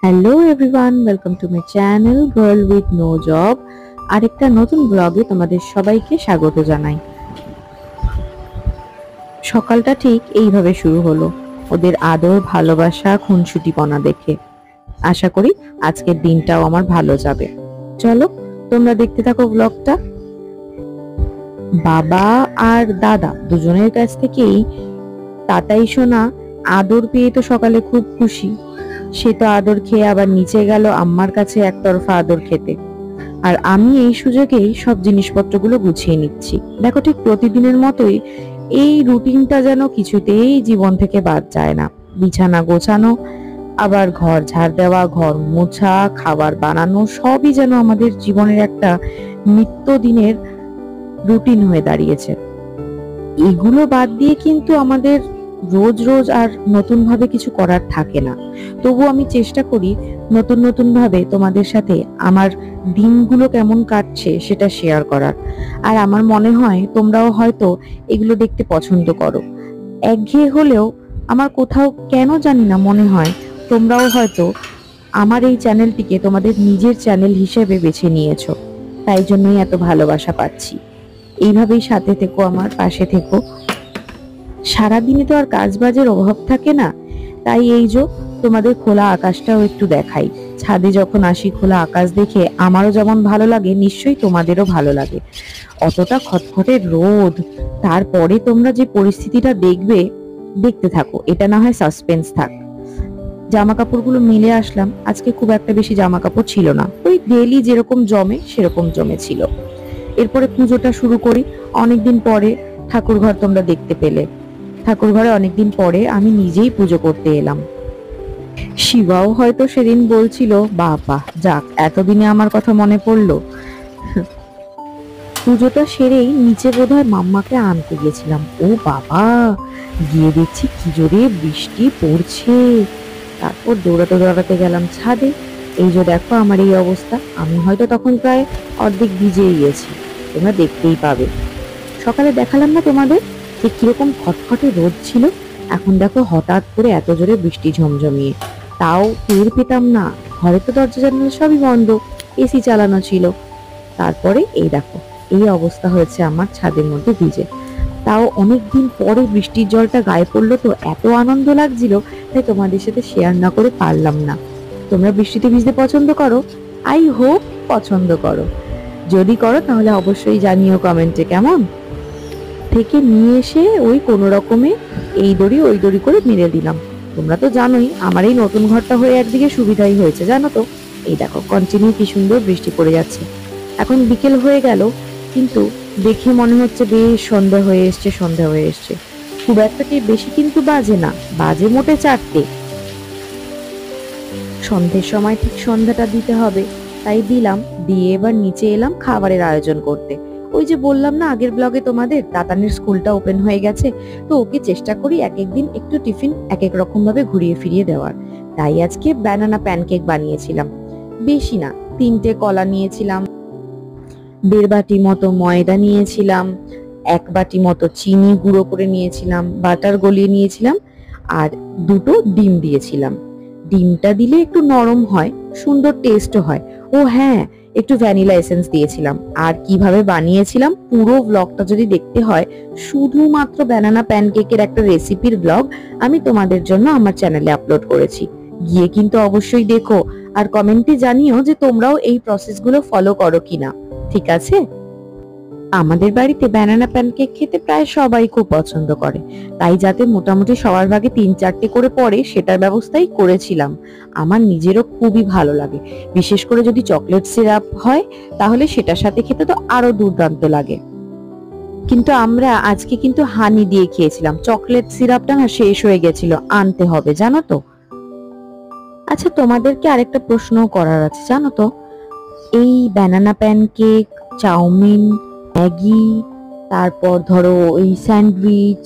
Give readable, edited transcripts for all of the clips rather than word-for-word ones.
Hello everyone, welcome to my channel girl with no job. আরেকটা নতুন ব্লগে তোমাদের সবাইকে স্বাগত জানাই। সকালটা ঠিক এইভাবে শুরু হলো, ওদের আদর, ভালোবাসা, খুনসুটিপনা দেখে। আশা করি আজকের দিনটাও আমার ভালো যাবে। চলো তোমরা দেখতে থাকো ব্লগটা। বাবা আর দাদা দুজনের কাছ থেকেই তাতাই সোনা আদর পেয়ে তো সকালে খুব খুশি। সে তো আদর খেয়ে আবার নিচে গেল আম্মার কাছে একতরফা আদর খেতে। আর আমি এই সুযোগেই সব জিনিসপত্রগুলো গুছিয়ে নিচ্ছি। দেখো, ঠিক প্রতিদিনের মতোই এই রুটিনটা যেন কিছুতেই জীবন থেকে বাদ যায় না। বিছানা গোছানো, আবার ঘর ঝাড় দেওয়া, ঘর মোছা, খাবার বানানো, সবই যেন আমাদের জীবনের একটা নিত্যদিনের রুটিন হয়ে দাঁড়িয়েছে। এগুলো বাদ দিয়ে কিন্তু আমাদের রোজ রোজ আর নতুন ভাবে কিছু করার থাকে না। তবু আমি চেষ্টা করি নতুন নতুন ভাবে তোমাদের সাথে আমার দিনগুলো কেমন কাটছে সেটা শেয়ার করার। আর আমার মনে হয় তোমরাও হয়তো এগুলো দেখতে পছন্দ করো। একঘেয়ে হলেও আমার কোথাও কেন জানি না মনে হয় তোমরাও হয়তো আমার এই চ্যানেলটিকে তোমাদের নিজের চ্যানেল হিসেবে বেছে নিয়েছো। তাই জন্যই এত ভালোবাসা পাচ্ছি। এইভাবেই সাথে থেকো, আমার পাশে থেকো। সারাদিনে তো আর কাজবাজের অভাব থাকে না, তাই এই যে তোমাদের খোলা আকাশটাও একটু দেখাই। ছাদে যখন আসি খোলা আকাশ দেখে আমারও যেমন ভালো লাগে, নিশ্চয়ই তোমাদেরও ভালো লাগে। অতটা খটখটে রোদ, তারপরে তোমরা যে পরিস্থিতিটা দেখবে, দেখতে থাকো। এটা না হয় সাসপেন্স থাক। জামা কাপড়গুলো মিলে আসলাম। আজকে খুব একটা বেশি জামা কাপড় ছিল না, ওই ডেইলি যেরকম জমে সেরকম জমেছিল। এরপরে পুজোটা শুরু করি। অনেকদিন পরে ঠাকুর ঘর তোমরা দেখতে পেলে। ঠাকুর ঘরে অনেকদিন পরে আমি নিজেই পুজো করতে এলাম। শিবাও হয়তো সেদিন বলছিল, বাবা যাক, এতদিনে আমার কথা মনে পড়লো। পুজোটা সেরেই নিচে বোধহয় মাম্মাকে আনতে গেছিলাম। ও বাবা, গিয়ে দেখছি কি জোরে বৃষ্টি পড়ছে। তারপর দৌড়াতে দৌড়াতে গেলাম ছাদে। এই যে দেখো আমার এই অবস্থা। আমি হয়তো তখন প্রায় অর্ধেক ভিজেই গেছি, তোমরা দেখতেই পাবে। সকালে দেখালাম না তোমাদের যে কিরকম খটখটে রোদ ছিল। এখন দেখো হঠাৎ করে এত জোরে বৃষ্টি ঝমঝমিয়ে, তাও টের পেতাম না। ঘরে তো দরজা জানালা সবই বন্ধ, এসি চালানো ছিল। তারপরে এই দেখো এই অবস্থা হয়েছে আমার ছাদের মধ্যে ভিজে। তাও অনেকদিন পরে বৃষ্টির জলটা গায়ে পড়লো তো এত আনন্দ লাগছিল, তাই তোমাদের সাথে শেয়ার না করে পারলাম না। তোমরা বৃষ্টিতে ভিজতে পছন্দ করো? আই হোপ পছন্দ করো। যদি করো তাহলে অবশ্যই জানিও কমেন্টে। কেমন থেকে নিয়ে এসে ওই কোনো রকমে এই দড়ি ওই দড়ি করে মেরে দিলাম। তোমরা তো জানোই আমার এই নতুন ঘরটা হয়ে একদিকে সুবিধাই হয়েছে, জানো তো। এই দেখো কন্টিনিউ কি সুন্দর বৃষ্টি পড়ে যাচ্ছে। এখন বিকেল হয়ে গেল, কিন্তু দেখে মনে হচ্ছে বেশ সন্ধ্যা হয়ে এসছে, সন্ধ্যা হয়ে এসছে। খুব একটা কি বেশি কিন্তু বাজে না, বাজে মোটে 4টে। সন্ধ্যের সময় ঠিক সন্ধ্যাটা দিতে হবে, তাই দিলাম। দিয়ে এবার নিচে এলাম খাবারের আয়োজন করতে। ওই যে বললাম না আগের ব্লগে তোমাদের, তাতানের স্কুলটা ওপেন হয়ে গেছে, তো ওকে চেষ্টা করি এক এক দিন একটু টিফিন এক এক রকম ভাবে ঘুরিয়ে ফিরিয়ে দেওয়ার। তাই আজকে ব্যানানা প্যানকেক বানিয়েছিলাম। বেশি না, 3টে কলা নিয়েছিলাম, 1.5 বাটি মতো ময়দা নিয়েছিলাম, 1 বাটি মতো চিনি গুঁড়ো করে নিয়েছিলাম, বাটার গলিয়ে নিয়েছিলাম, আর 2টো ডিম দিয়েছিলাম। ডিমটা দিলে একটু নরম হয়, সুন্দর টেস্টও হয়। ও হ্যাঁ, একটু ভ্যানিলা এসেন্স দিয়েছিলাম। আর কিভাবে বানিয়েছিলাম পুরো ব্লগটা যদি দেখতে হয়, শুধুমাত্র ব্যানানা প্যানকেকের একটা রেসিপির ব্লগ আমি তোমাদের জন্য আমার চ্যানেলে আপলোড করেছি। গিয়ে কিন্তু অবশ্যই দেখো, আর কমেন্টে জানিও যে তোমরাও এই প্রসেসগুলো ফলো করো কিনা। ঠিক আছে? আমাদের বাড়িতে ব্যানানা প্যানকেক খেতে প্রায় সবাই খুব পছন্দ করে, তাই যাতে মোটামুটি সবার ভাগে 3-4টে করে পড়ে সেটার ব্যবস্থাই করেছিলাম। আমার নিজেরও খুবই ভালো লাগে, বিশেষ করে যদি চকলেট সিরাপ হয় তাহলে সেটার সাথে খেতে তো আরো দুর্দান্ত লাগে। কিন্তু আমরা আজকে কিন্তু হানি দিয়ে খেয়েছিলাম। চকলেট সিরাপটা না শেষ হয়ে গেছিল, আনতে হবে, জানো তো। আচ্ছা, তোমাদেরকে আরেকটা প্রশ্ন করার আছে, জানো তো, এই ব্যানানা প্যানকেক, চাউমিন, ম্যাগি, তারপর ধরো এই স্যান্ডউইচ,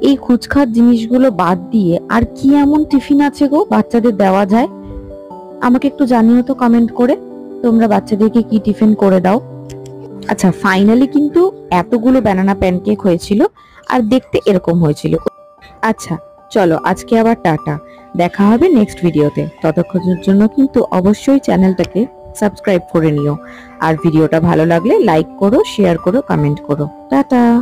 এই কুচখাট জিনিসগুলো বাদ দিয়ে আর কি এমন টিফিন আছে গো বাচ্চাদের দেওয়া যায়? আমাকে একটু জানিও তো কমেন্ট করে, তোমরা বাচ্চাদেরকে কি টিফিন করে দাও। আচ্ছা, ফাইনালি কিন্তু এতগুলো ব্যানানা প্যানকেক হয়েছিল আর দেখতে এরকম হয়েছিল। আচ্ছা চলো, আজকে আবার টাটা। দেখা হবে নেক্সট ভিডিওতে। ততক্ষণের জন্য কিন্তু অবশ্যই চ্যানেলটাকে সাবস্ক্রাইব করে নিও। আর ভিডিওটা ভালো লাগলে লাইক করো, শেয়ার করো, কমেন্ট করো। টাটা।